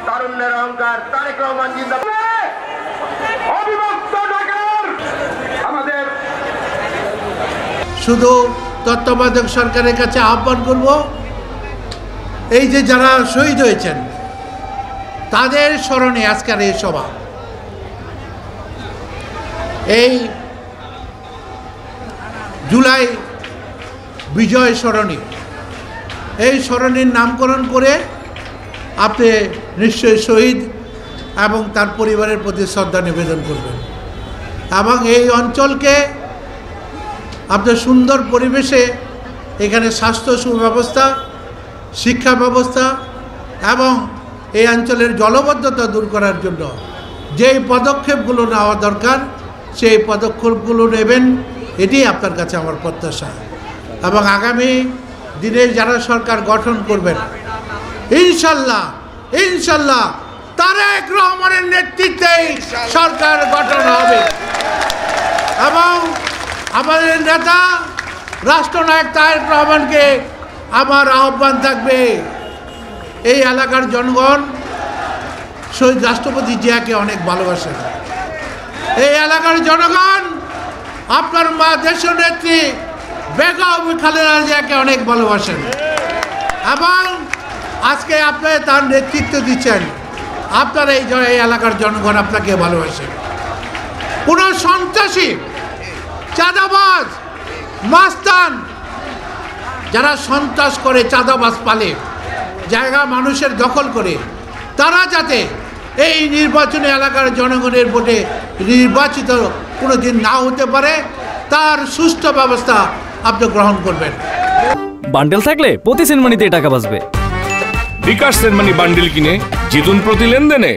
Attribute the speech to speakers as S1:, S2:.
S1: তারুণ্যের অহংকার তারেক রহমান জিন্দাবাদ। অবিভক্ত ঢাকার আমাদের
S2: শুধু তত্ত্বাবধায়ক সরকারের কাছে আহ্বান করব, এই যে যারা শহীদ হয়েছেন তাদের স্মরণে আজকের এই সভা। এই জুলাই বিজয় সরণি, এই সরণির নামকরণ করে আপনি নিশ্চয়ই শহীদ এবং তার পরিবারের প্রতি শ্রদ্ধা নিবেদন করবেন এবং এই অঞ্চলকে আপনার সুন্দর পরিবেশে এখানে স্বাস্থ্য সুব্যবস্থা, শিক্ষা ব্যবস্থা এবং এই অঞ্চলের জলবদ্ধতা দূর করার জন্য যেই পদক্ষেপগুলো নেওয়া দরকার সেই পদক্ষেপগুলো নেবেন, এটি আপনার কাছে আমার প্রত্যাশা। এবং আগামী দিনে যারা সরকার গঠন করবেন ইনশাল্লাহ ইনশাল্লাহ তারেক রহমানের নেতৃত্বেই সরকার গঠন হবে এবং আমাদের নেতা রাষ্ট্রনায়ক তারেক রহমানকে আমার আহ্বান থাকবে, এই এলাকার জনগণ শহীদ রাষ্ট্রপতি জিয়াকে অনেক ভালোবাসেন। এই এলাকার জনগণ আপনার মা দেশনেত্রী বেগম খালেদা জিয়াকে অনেক ভালোবাসেন এবং আজকে আপনি তার নেতৃত্ব দিচ্ছেন। আপনার এই এলাকার জনগণ আপনাকে ভালোবাসেন। কোনো সন্ত্রাসী, চাঁদাবাজ, মাস্তান যারা সন্ত্রাস করে, চাঁদাবাজ পালে, জায়গা মানুষের দখল করে, তারা যাতে এই নির্বাচনী এলাকার জনগণের ভোটে নির্বাচিত কোনো দিন না হতে পারে তার সুষ্ঠু ব্যবস্থা আপনি গ্রহণ করবেন।
S3: বান্ডেল থাকলে প্রতি সেনমানিতে টাকা বাঁচবে।
S4: বিকাশ সেনমানি বান্ডেল কিনে জিতুন প্রতি লেনদেনে।